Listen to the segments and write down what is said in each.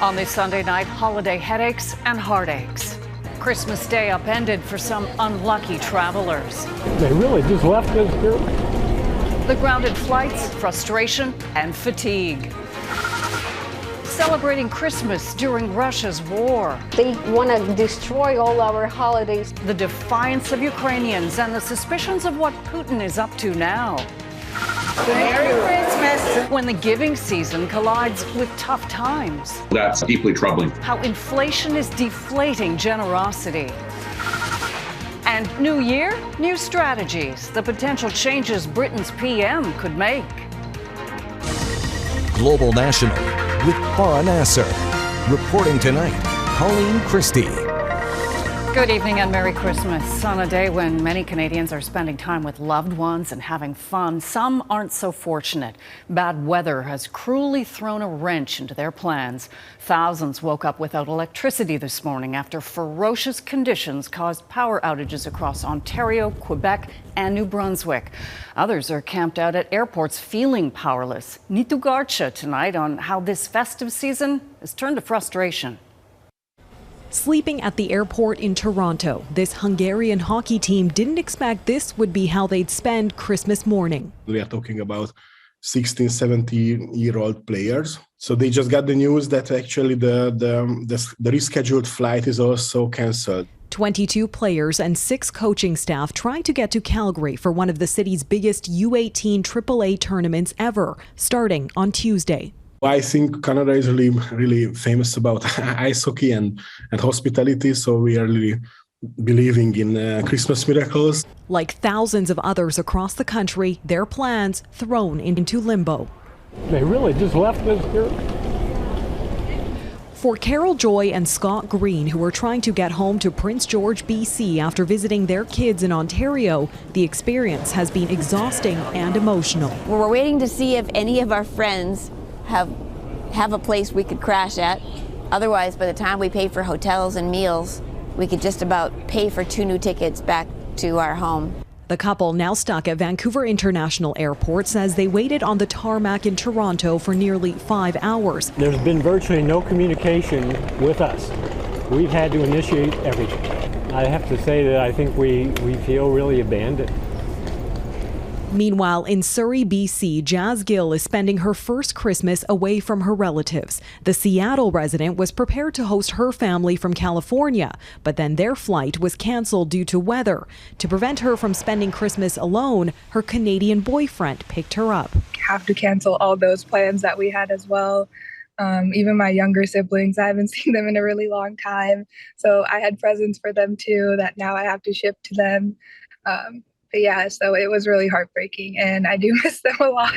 On this Sunday night, holiday headaches and heartaches. Christmas Day upended for some unlucky travelers. They really just left us here. The grounded flights, frustration, and fatigue. Celebrating Christmas during Russia's war. They want to destroy all our holidays. The defiance of Ukrainians and the suspicions of what Putin is up to now. Merry Christmas! When the giving season collides with tough times. That's deeply troubling. How inflation is deflating generosity. And New Year, new strategies, the potential changes Britain's PM could make. Global National with Farah Nasser. Reporting tonight, Colleen Christie. Good evening and Merry Christmas. On a day when many Canadians are spending time with loved ones and having fun, some aren't so fortunate. Bad weather has cruelly thrown a wrench into their plans. Thousands woke up without electricity this morning after ferocious conditions caused power outages across Ontario, Quebec, and New Brunswick. Others are camped out at airports feeling powerless. Neetu Garcha tonight on how this festive season has turned to frustration. Sleeping at the airport in Toronto, this Hungarian hockey team didn't expect this would be how they'd spend Christmas morning. We are talking about 16, 17-year-old players. So they just got the news that actually the rescheduled flight is also cancelled. 22 players and 6 coaching staff trying to get to Calgary for one of the city's biggest U18 AAA tournaments ever, starting on Tuesday. I think Canada is really famous about ice hockey and hospitality, so we are really believing in Christmas miracles. Like thousands of others across the country, their plans thrown into limbo. They really just left us here. For Carol Joy and Scott Green, who are trying to get home to Prince George, BC after visiting their kids in Ontario, the experience has been exhausting and emotional. We're waiting to see if any of our friends have a place we could crash at. Otherwise, by the time we pay for hotels and meals, we could just about pay for 2 new tickets back to our home. The couple, now stuck at Vancouver International Airport, says they waited on the tarmac in Toronto for nearly 5 hours. There's been virtually no communication with us. We've had to initiate everything. I have to say that I think we feel really abandoned. Meanwhile, in Surrey, BC, Jazz Gill is spending her first Christmas away from her relatives. The Seattle resident was prepared to host her family from California, but then their flight was canceled due to weather. To prevent her from spending Christmas alone, her Canadian boyfriend picked her up. Have to cancel all those plans that we had as well. Even my younger siblings, I haven't seen them in a really long time. So I had presents for them too that now I have to ship to them. Yeah, so it was really heartbreaking, and I do miss them a lot.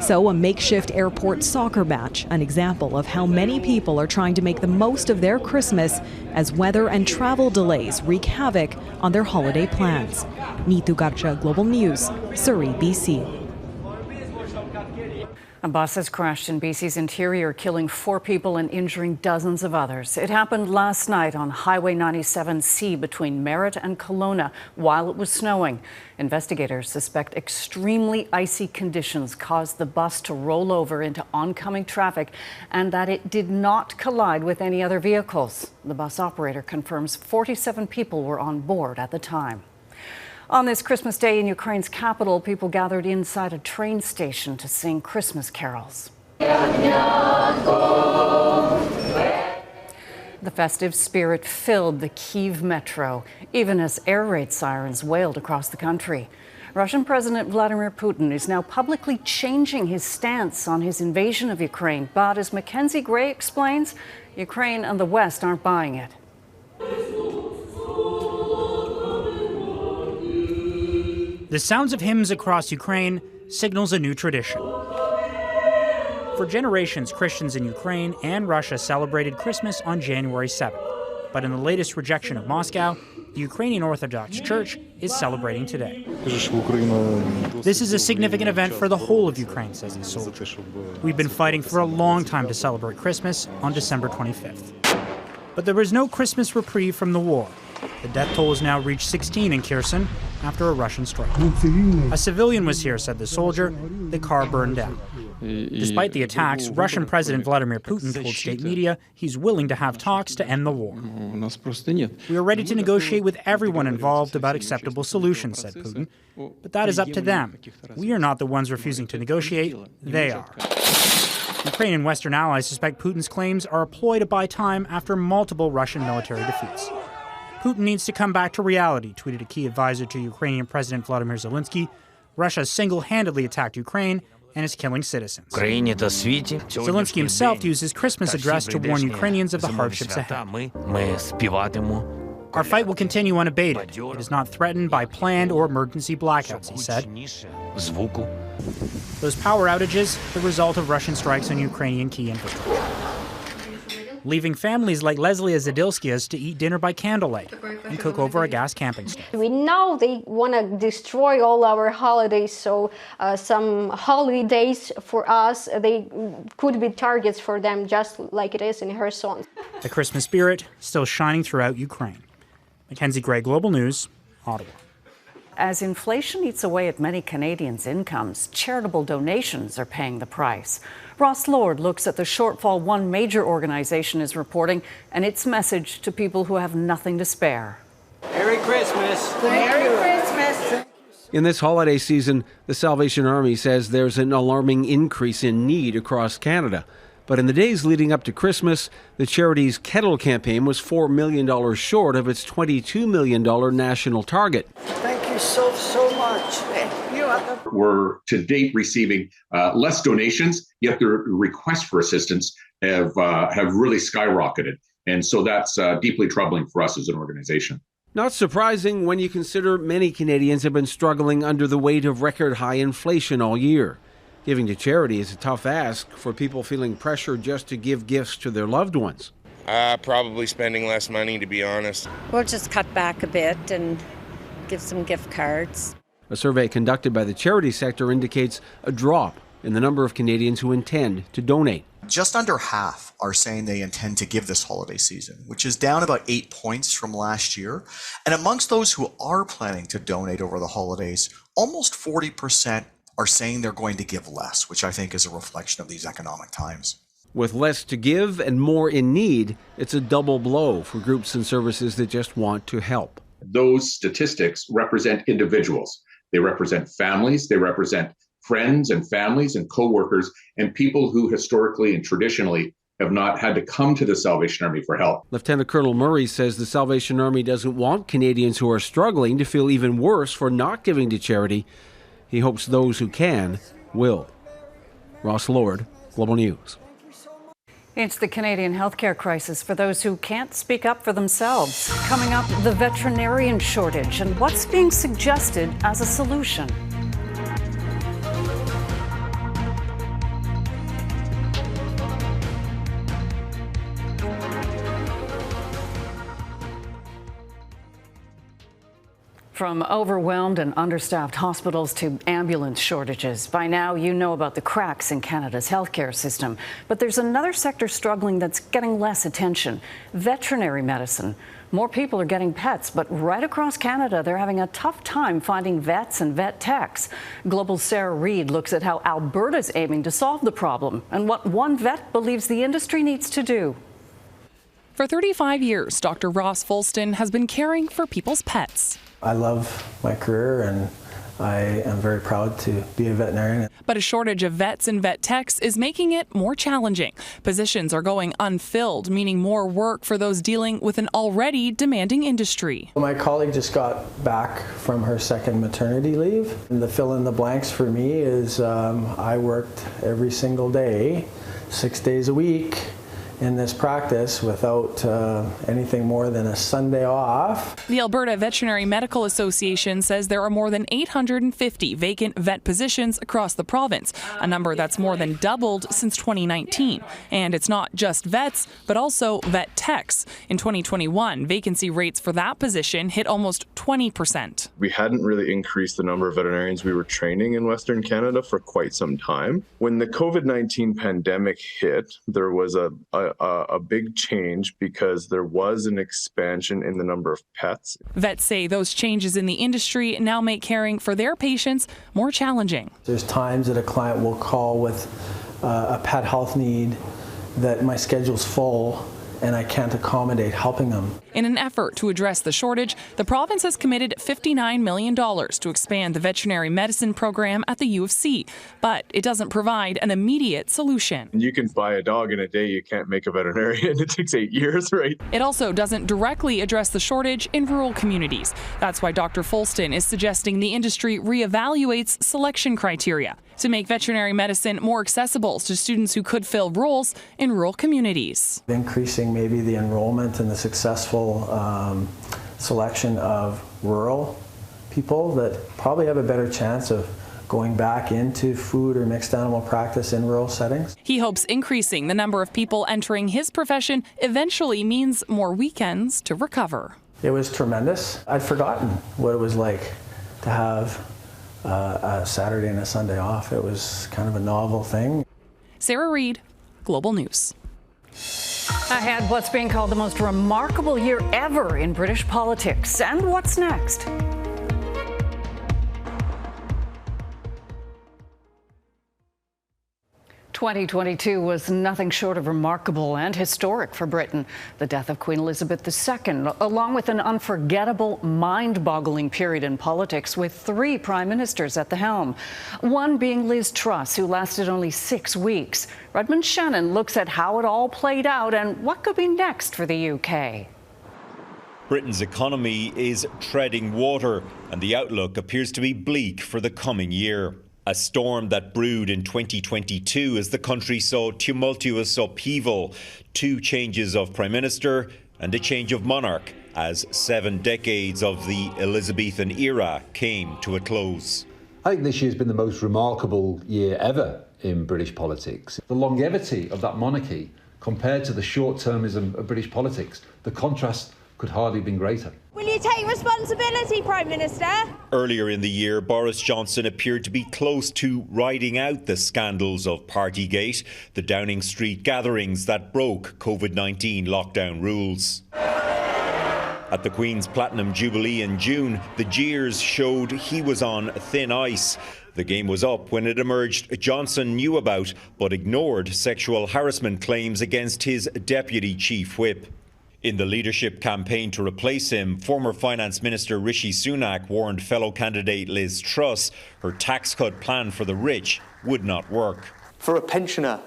So a makeshift airport soccer match, an example of how many people are trying to make the most of their Christmas as weather and travel delays wreak havoc on their holiday plans. Neetu Garcha, Global News, Surrey, BC. A bus has crashed in BC's interior, killing 4 people and injuring dozens of others. It happened last night on Highway 97C between Merritt and Kelowna while it was snowing. Investigators suspect extremely icy conditions caused the bus to roll over into oncoming traffic and that it did not collide with any other vehicles. The bus operator confirms 47 people were on board at the time. On this Christmas Day in Ukraine's capital, people gathered inside a train station to sing Christmas carols. The festive spirit filled the Kyiv metro, even as air raid sirens wailed across the country. Russian President Vladimir Putin is now publicly changing his stance on his invasion of Ukraine. But as Mackenzie Gray explains, Ukraine and the West aren't buying it. The sounds of hymns across Ukraine signals a new tradition. For generations, Christians in Ukraine and Russia celebrated Christmas on January 7th. But in the latest rejection of Moscow, the Ukrainian Orthodox Church is celebrating today. This is a significant event for the whole of Ukraine, says the soldier. We've been fighting for a long time to celebrate Christmas on December 25th. But there was no Christmas reprieve from the war. The death toll has now reached 16 in Kherson after a Russian strike. A civilian was here, said the soldier. The car burned down. Despite the attacks, Russian President Vladimir Putin told state media he's willing to have talks to end the war. We are ready to negotiate with everyone involved about acceptable solutions, said Putin. But that is up to them. We are not the ones refusing to negotiate, they are. Ukraine and Western allies suspect Putin's claims are a ploy to buy time after multiple Russian military defeats. Putin needs to come back to reality, tweeted a key advisor to Ukrainian President Vladimir Zelensky. Russia single-handedly attacked Ukraine and is killing citizens. Zelensky himself used his Christmas address to warn Ukrainians of the hardships ahead. Our fight will continue unabated. It is not threatened by planned or emergency blackouts, he said. Those power outages, the result of Russian strikes on Ukrainian key infrastructure, leaving families like Leslie Zadilskia's to eat dinner by candlelight and cook over a gas camping stove. We know they want to destroy all our holidays, so some holidays for us, they could be targets for them, just like it is in Kherson. The Christmas spirit still shining throughout Ukraine. Mackenzie Gray, Global News, Ottawa. As inflation eats away at many Canadians' incomes, charitable donations are paying the price. Ross Lord looks at the shortfall one major organization is reporting and its message to people who have nothing to spare. Merry Christmas. Merry Christmas. In this holiday season, the Salvation Army says there's an alarming increase in need across Canada. But in the days leading up to Christmas, the charity's Kettle campaign was $4 million short of its $22 million national target. Thank you so much. We're to date receiving less donations, yet the requests for assistance have really skyrocketed. And so that's deeply troubling for us as an organization. Not surprising when you consider many Canadians have been struggling under the weight of record high inflation all year. Giving to charity is a tough ask for people feeling pressure just to give gifts to their loved ones. Probably spending less money, to be honest. We'll just cut back a bit and give some gift cards. A survey conducted by the charity sector indicates a drop in the number of Canadians who intend to donate. Just under half are saying they intend to give this holiday season, which is down about 8 points from last year. And amongst those who are planning to donate over the holidays, almost 40% are saying they're going to give less, which I think is a reflection of these economic times. With less to give and more in need, it's a double blow for groups and services that just want to help. Those statistics represent individuals. They represent families. They represent friends and families and co-workers and people who historically and traditionally have not had to come to the Salvation Army for help. Lieutenant Colonel Murray says the Salvation Army doesn't want Canadians who are struggling to feel even worse for not giving to charity. He hopes those who can will. Ross Lord, Global News. It's the Canadian healthcare crisis for those who can't speak up for themselves. Coming up, the veterinarian shortage and what's being suggested as a solution. From overwhelmed and understaffed hospitals to ambulance shortages, by now you know about the cracks in Canada's healthcare system. But there's another sector struggling that's getting less attention: veterinary medicine. More people are getting pets, but right across Canada, they're having a tough time finding vets and vet techs. Global's Sarah Reid looks at how Alberta's aiming to solve the problem and what one vet believes the industry needs to do. For 35 years, Dr. Ross Fulston has been caring for people's pets. I love my career and I am very proud to be a veterinarian. But a shortage of vets and vet techs is making it more challenging. Positions are going unfilled, meaning more work for those dealing with an already demanding industry. My colleague just got back from her second maternity leave. And the fill in the blanks for me is I worked every single day, 6 days a week, in this practice without anything more than a Sunday off. The Alberta Veterinary Medical Association says there are more than 850 vacant vet positions across the province, a number that's more than doubled since 2019. And it's not just vets, but also vet techs. In 2021, vacancy rates for that position hit almost 20%. We hadn't really increased the number of veterinarians we were training in Western Canada for quite some time. When the COVID-19 pandemic hit, there was a a big change because there was an expansion in the number of pets. Vets say those changes in the industry now make caring for their patients more challenging. There's times that a client will call with a pet health need that my schedule's full and I can't accommodate helping them. In an effort to address the shortage, the province has committed $59 million to expand the veterinary medicine program at the U of C, but it doesn't provide an immediate solution. You can buy a dog in a day, you can't make a veterinarian. It takes 8 years, right? It also doesn't directly address the shortage in rural communities. That's why Dr. Folston is suggesting the industry reevaluates selection criteria to make veterinary medicine more accessible to students who could fill roles in rural communities. Increasing maybe the enrollment and the successful selection of rural people that probably have a better chance of going back into food or mixed animal practice in rural settings. He hopes increasing the number of people entering his profession eventually means more weekends to recover. It was tremendous. I'd forgotten what it was like to have a Saturday and a Sunday off. It was kind of a novel thing. Sarah Reed, Global News. Ahead, what's being called the most remarkable year ever in British politics. And what's next? "2022 was nothing short of remarkable and historic for Britain. The death of Queen Elizabeth II, along with an unforgettable, mind-boggling period in politics with 3 prime ministers at the helm. One being Liz Truss, who lasted only 6 weeks. Redmond Shannon looks at how it all played out and what could be next for the UK. Britain's economy is treading water, and the outlook appears to be bleak for the coming year. A storm that brewed in 2022 as the country saw tumultuous upheaval, 2 changes of Prime Minister and a change of monarch as 7 decades of the Elizabethan era came to a close. I think this year's been the most remarkable year ever in British politics. The longevity of that monarchy compared to the short-termism of British politics, the contrast could hardly have been greater. Will you take responsibility, Prime Minister? Earlier in the year, Boris Johnson appeared to be close to riding out the scandals of Partygate, the Downing Street gatherings that broke COVID-19 lockdown rules. At the Queen's Platinum Jubilee in June, the jeers showed he was on thin ice. The game was up when it emerged Johnson knew about but ignored sexual harassment claims against his deputy chief whip. In the leadership campaign to replace him, former Finance Minister Rishi Sunak warned fellow candidate Liz Truss her tax cut plan for the rich would not work. For a pensioner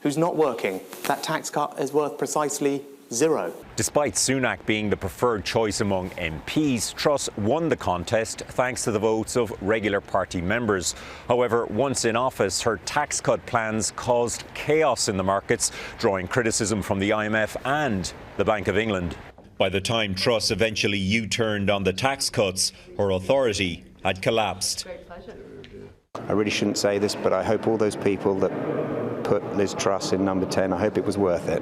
who's not working, that tax cut is worth precisely 0. Despite Sunak being the preferred choice among MPs, Truss won the contest thanks to the votes of regular party members. However, once in office, her tax cut plans caused chaos in the markets, drawing criticism from the IMF and the Bank of England. By the time Truss eventually U-turned on the tax cuts, her authority had collapsed. I really shouldn't say this, but I hope all those people that put Liz Truss in number 10, I hope it was worth it.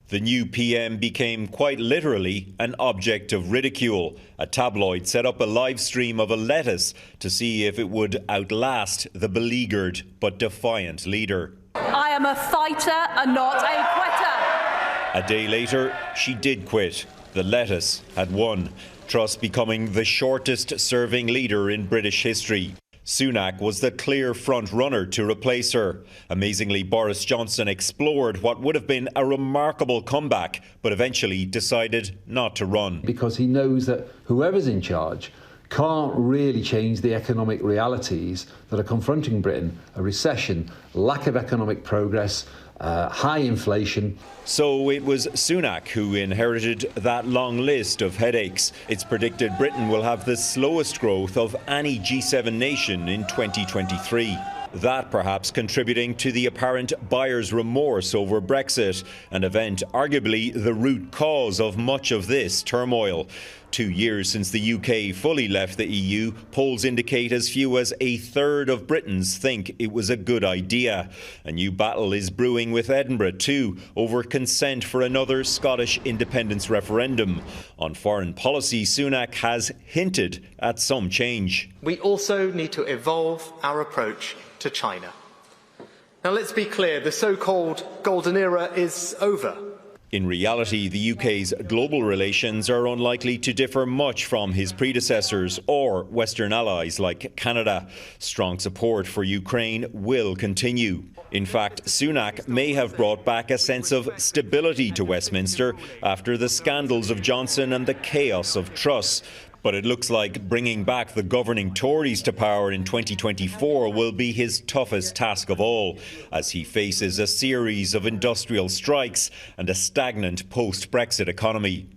The new PM became quite literally an object of ridicule. A tabloid set up a live stream of a lettuce to see if it would outlast the beleaguered but defiant leader. I am a fighter and not a quitter. A day later, she did quit. The lettuce had won, Truss becoming the shortest serving leader in British history. Sunak was the clear front-runner to replace her. Amazingly, Boris Johnson explored what would have been a remarkable comeback, but eventually decided not to run. Because he knows that whoever's in charge can't really change the economic realities that are confronting Britain. A recession, lack of economic progress, high inflation. So it was Sunak who inherited that long list of headaches. It's predicted Britain will have the slowest growth of any G7 nation in 2023. That perhaps contributing to the apparent buyer's remorse over Brexit, an event arguably the root cause of much of this turmoil. 2 years since the UK fully left the EU, polls indicate as few as a third of Britons think it was a good idea. A new battle is brewing with Edinburgh too, over consent for another Scottish independence referendum. On foreign policy, Sunak has hinted at some change. We also need to evolve our approach to China. Now let's be clear, the so-called golden era is over. In reality, the UK's global relations are unlikely to differ much from his predecessors or Western allies like Canada. Strong support for Ukraine will continue. In fact, Sunak may have brought back a sense of stability to Westminster after the scandals of Johnson and the chaos of Truss. But it looks like bringing back the governing Tories to power in 2024 will be his toughest task of all, as he faces a series of industrial strikes and a stagnant post-Brexit economy.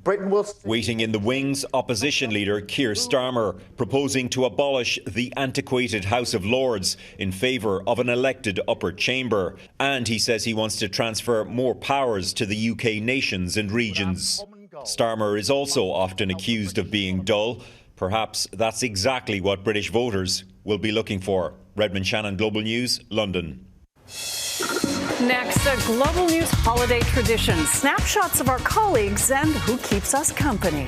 Waiting in the wings, opposition leader Keir Starmer proposing to abolish the antiquated House of Lords in favour of an elected upper chamber. And he says he wants to transfer more powers to the UK nations and regions. Starmer is also often accused of being dull. Perhaps that's exactly what British voters will be looking for. Redmond Shannon, Global News, London. Next, a Global News holiday tradition. Snapshots of our colleagues and who keeps us company.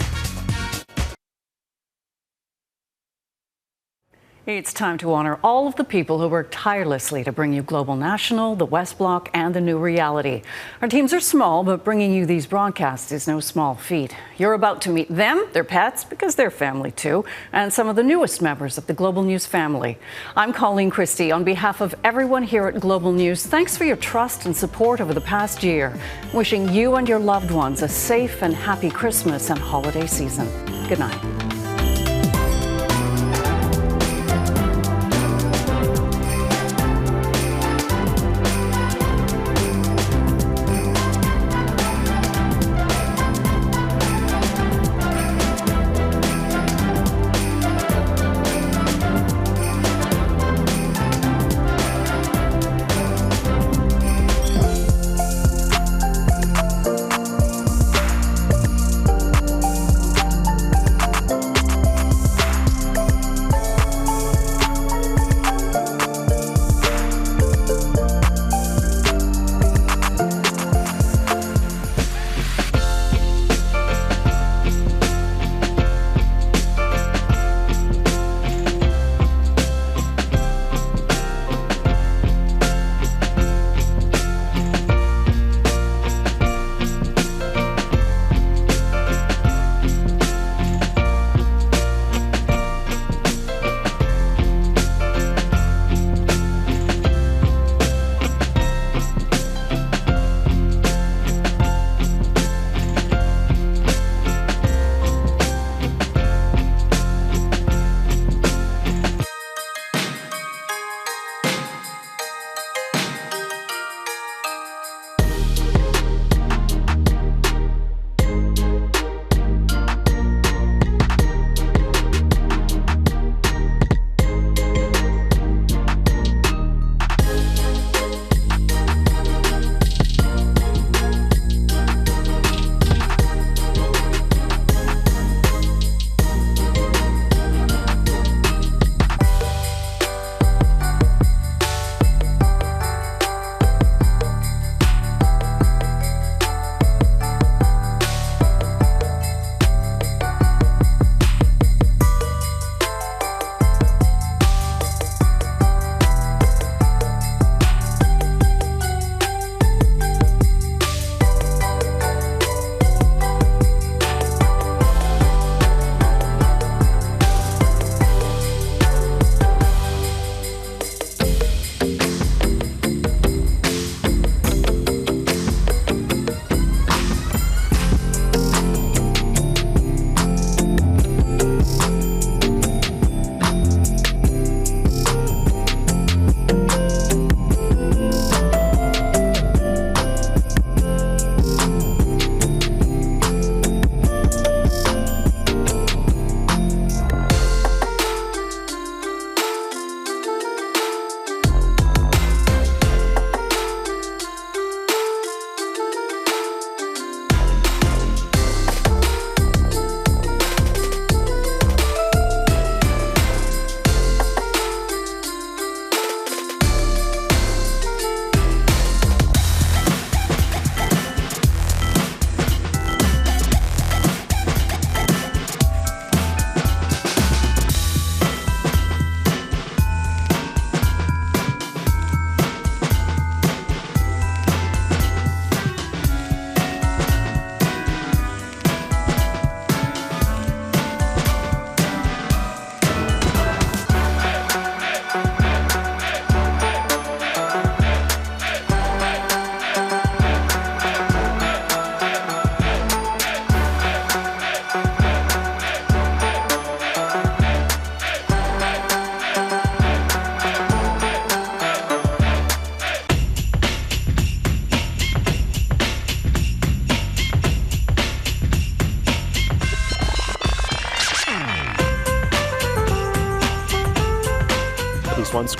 It's time to honor all of the people who work tirelessly to bring you Global National, the West Block, and the New Reality. Our teams are small, but bringing you these broadcasts is no small feat. You're about to meet them, their pets, because they're family too, and some of the newest members of the Global News family. I'm Colleen Christie. On behalf of everyone here at Global News, thanks for your trust and support over the past year. Wishing you and your loved ones a safe and happy Christmas and holiday season. Good night.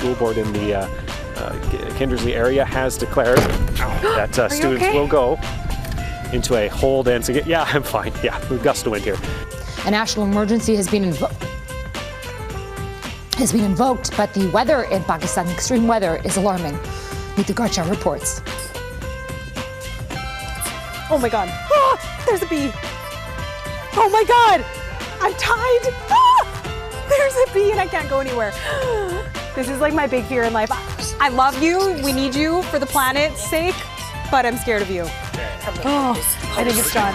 school board in the Kindersley area has declared that students will go into a hold and to get. Yeah, I'm fine. Yeah, gust of wind here. A national emergency has been invoked, but the weather in Pakistan, extreme weather, is alarming. Neetu Garcha reports. Oh my God. Ah, there's a bee. Oh my God. I'm tied. Ah, there's a bee and I can't go anywhere. This is like my big fear in life. I love you. We need you for the planet's sake, but I'm scared of you. Oh, I think it's done.